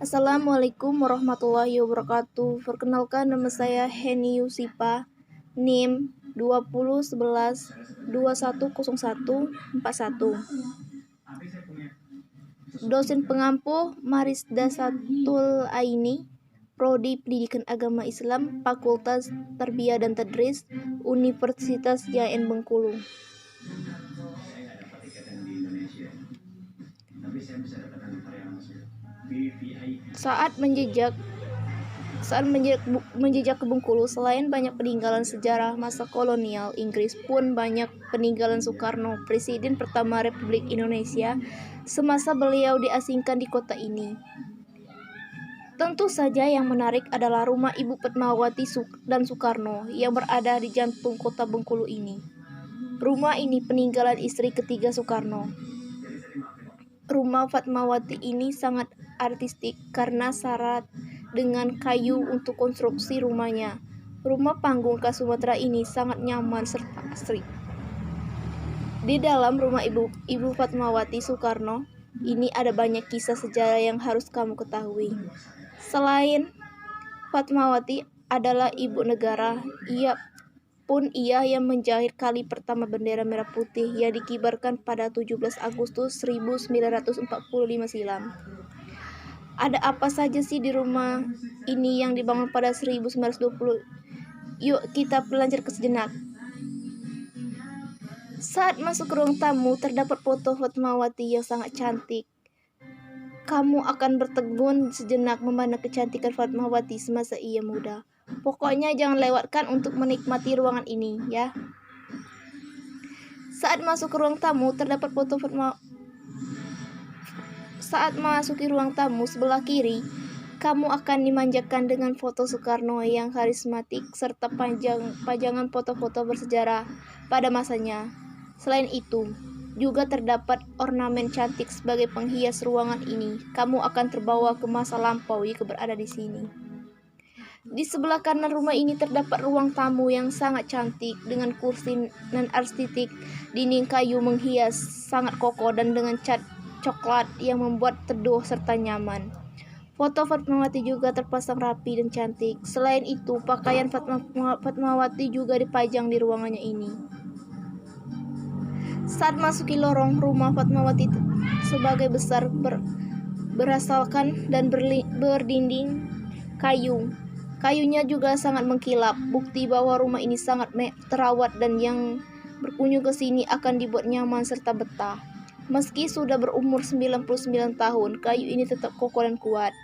Assalamualaikum warahmatullahi wabarakatuh. Perkenalkan, nama saya Heni Yusipa, NIM 2011 210141. Dosen pengampu Marisda Satul Aini, Prodi Pendidikan Agama Islam, Fakultas Tarbiyah dan Tadris, Universitas JN Bengkulu. Saat menjejak ke Bengkulu, selain banyak peninggalan sejarah masa kolonial Inggris, pun banyak peninggalan Soekarno, Presiden pertama Republik Indonesia, semasa beliau diasingkan di kota ini. Tentu saja yang menarik adalah rumah Ibu Fatmawati dan Soekarno yang berada di jantung kota Bengkulu ini. Rumah ini peninggalan istri ketiga Soekarno. Rumah Fatmawati ini sangat artistik karena syarat dengan kayu untuk konstruksi rumahnya. Rumah panggung khas Sumatera ini sangat nyaman serta asri. Di dalam rumah Ibu Fatmawati Soekarno ini ada banyak kisah sejarah yang harus kamu ketahui. Selain Fatmawati adalah ibu negara, ia yang menjahit kali pertama bendera merah putih yang dikibarkan pada 17 Agustus 1945 silam. Ada apa saja sih di rumah ini yang dibangun pada 1920? Yuk kita belajar sejenak. Saat masuk ke ruang tamu, terdapat foto Fatmawati yang sangat cantik. Kamu akan bertegun sejenak memandang kecantikan Fatmawati semasa ia muda. Pokoknya jangan lewatkan untuk menikmati ruangan ini, ya. Saat masuk ke ruang tamu, terdapat foto Saat memasuki ruang tamu sebelah kiri, kamu akan dimanjakan dengan foto Soekarno yang karismatik serta pajangan foto-foto bersejarah pada masanya. Selain itu, juga terdapat ornamen cantik sebagai penghias ruangan ini. Kamu akan terbawa ke masa lampau jika berada di sini. Di sebelah kanan rumah ini terdapat ruang tamu yang sangat cantik dengan kursi dan arsitek dinding kayu menghias sangat kokoh dan dengan cat coklat yang membuat teduh serta nyaman. Foto Fatmawati juga terpasang rapi dan cantik. Selain itu, pakaian Fatmawati juga dipajang di ruangannya ini. Saat masuki lorong rumah Fatmawati sebagai besar berasalkan dan berdinding kayu. Kayunya juga sangat mengkilap, bukti bahwa rumah ini sangat terawat dan yang berkunjung ke sini akan dibuat nyaman serta betah. Meski sudah berumur 99 tahun, kayu ini tetap kokoh dan kuat.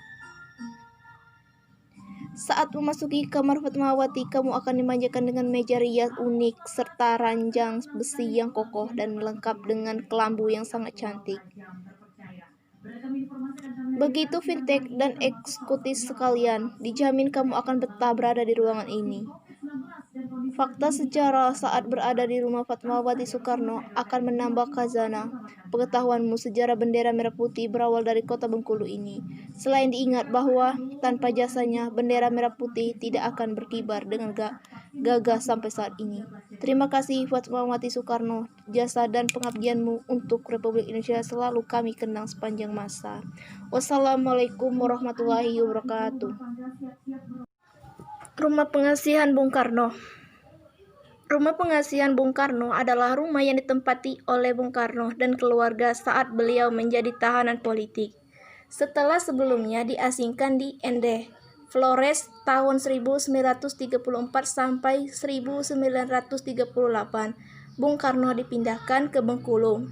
Saat memasuki kamar Fatmawati, kamu akan dimanjakan dengan meja rias unik serta ranjang besi yang kokoh dan lengkap dengan kelambu yang sangat cantik. Begitu vintage dan eksotis sekalian, dijamin kamu akan betah berada di ruangan ini. Fakta sejarah saat berada di rumah Fatmawati Soekarno akan menambah khazanah pengetahuanmu. Sejarah bendera merah putih berawal dari kota Bengkulu ini. Selain diingat bahwa tanpa jasanya, bendera merah putih tidak akan berkibar dengan gagah sampai saat ini. Terima kasih Fatmawati Soekarno, jasa dan pengabdianmu untuk Republik Indonesia selalu kami kenang sepanjang masa. Wassalamualaikum warahmatullahi wabarakatuh. Rumah Pengasihan Bung Karno. Rumah Pengasihan Bung Karno adalah rumah yang ditempati oleh Bung Karno dan keluarga saat beliau menjadi tahanan politik. Setelah sebelumnya diasingkan di Ende, Flores tahun 1934 sampai 1938, Bung Karno dipindahkan ke Bengkulu.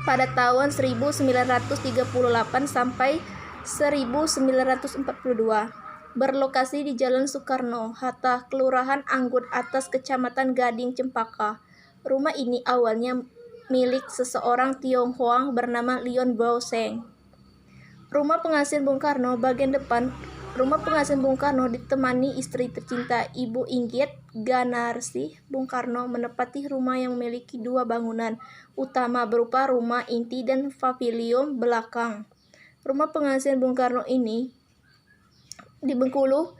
Pada tahun 1938 sampai 1942. Berlokasi di Jalan Soekarno-Hatta, Kelurahan Anggut Atas, Kecamatan Gading, Cempaka. Rumah ini awalnya milik seseorang Tionghoa bernama Leon Baoseng. Rumah Pengasihan Bung Karno bagian depan. Rumah Pengasihan Bung Karno ditemani istri tercinta Ibu Inggit Ganarsih. Bung Karno menempati rumah yang memiliki dua bangunan utama berupa rumah inti dan pavilion belakang. Rumah Pengasihan Bung Karno ini di Bengkulu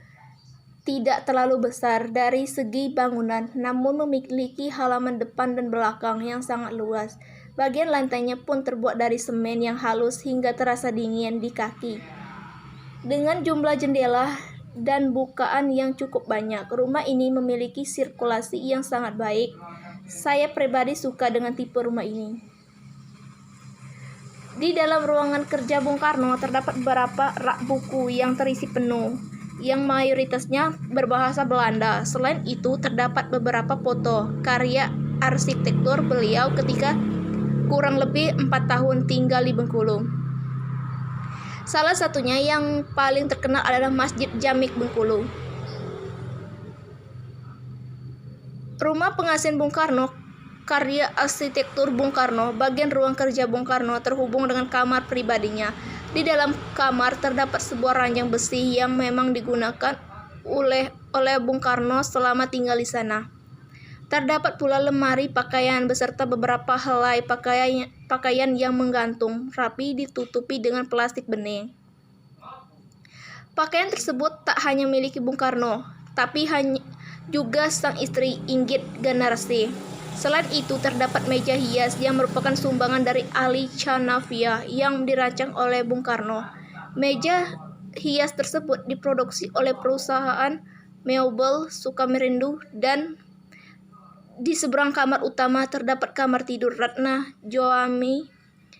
tidak terlalu besar dari segi bangunan, namun memiliki halaman depan dan belakang yang sangat luas. Bagian lantainya pun terbuat dari semen yang halus hingga terasa dingin di kaki. Dengan jumlah jendela dan bukaan yang cukup banyak, rumah ini memiliki sirkulasi yang sangat baik. Saya pribadi suka dengan tipe rumah ini. Di dalam ruangan kerja Bung Karno terdapat beberapa rak buku yang terisi penuh, yang mayoritasnya berbahasa Belanda. Selain itu, terdapat beberapa foto karya arsitektur beliau ketika kurang lebih 4 tahun tinggal di Bengkulu. Salah satunya yang paling terkenal adalah Masjid Jamik Bengkulu. Rumah pengasingan Bung Karno, karya arsitektur Bung Karno, bagian ruang kerja Bung Karno terhubung dengan kamar pribadinya. Di dalam kamar terdapat sebuah ranjang besi yang memang digunakan oleh Bung Karno selama tinggal di sana. Terdapat pula lemari pakaian beserta beberapa helai pakaian yang menggantung rapi ditutupi dengan plastik bening. Pakaian tersebut tak hanya milik Bung Karno, tapi juga sang istri Inggit Ganarsi. Selain itu terdapat meja hias yang merupakan sumbangan dari Ali Chanavia yang dirancang oleh Bung Karno. Meja hias tersebut diproduksi oleh perusahaan Meuble Sukamerindu, dan di seberang kamar utama terdapat kamar tidur Ratna, Joami,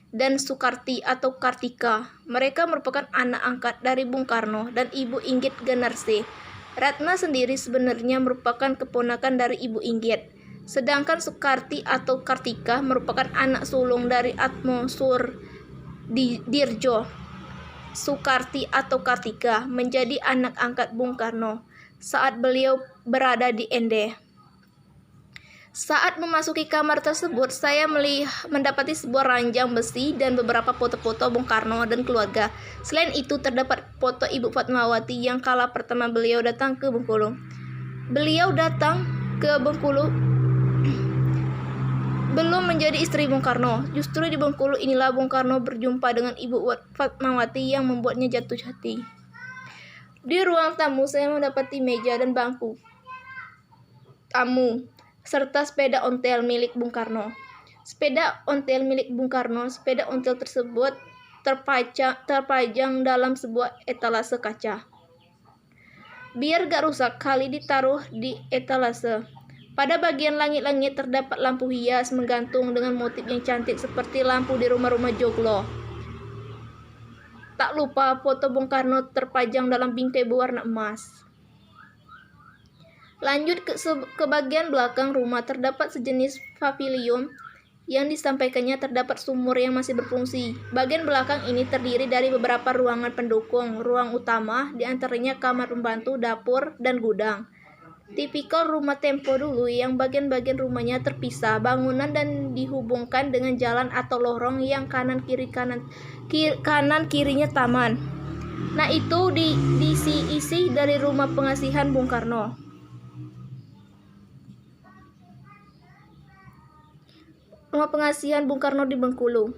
dan Sukarti atau Kartika. Mereka merupakan anak angkat dari Bung Karno dan Ibu Inggit Ganarsi. Ratna sendiri sebenarnya merupakan keponakan dari Ibu Inggit, sedangkan Sukarti atau Kartika merupakan anak sulung dari Atmo Dirjo. Sukarti atau Kartika menjadi anak angkat Bung Karno saat beliau berada di Ende. Saat memasuki kamar tersebut, saya mendapati sebuah ranjang besi dan beberapa foto-foto Bung Karno dan keluarga. Selain itu, terdapat foto Ibu Fatmawati yang kala pertama beliau datang ke Bengkulu. Beliau datang ke Bengkulu belum menjadi istri Bung Karno. Justru di Bengkulu inilah Bung Karno berjumpa dengan Ibu Fatmawati yang membuatnya jatuh hati. Di ruang tamu, saya mendapati meja dan bangku tamu serta sepeda ontel milik Bung Karno. Sepeda ontel milik Bung Karno, sepeda ontel tersebut terpajang dalam sebuah etalase kaca. Biar gak rusak, kali ditaruh di etalase. Pada bagian langit-langit terdapat lampu hias menggantung dengan motif yang cantik seperti lampu di rumah-rumah joglo. Tak lupa foto Bung Karno terpajang dalam bingkai berwarna emas. Lanjut ke bagian belakang rumah terdapat sejenis pavilion yang disampaikannya terdapat sumur yang masih berfungsi. Bagian belakang ini terdiri dari beberapa ruangan pendukung. Ruang utama diantaranya kamar pembantu, dapur, dan gudang. Tipikal rumah tempo dulu yang bagian-bagian rumahnya terpisah bangunan dan dihubungkan dengan jalan atau lorong yang kanan kirinya taman. Nah, itu isi dari rumah pengasihan Bung Karno. Rumah pengasihan Bung Karno di Bengkulu.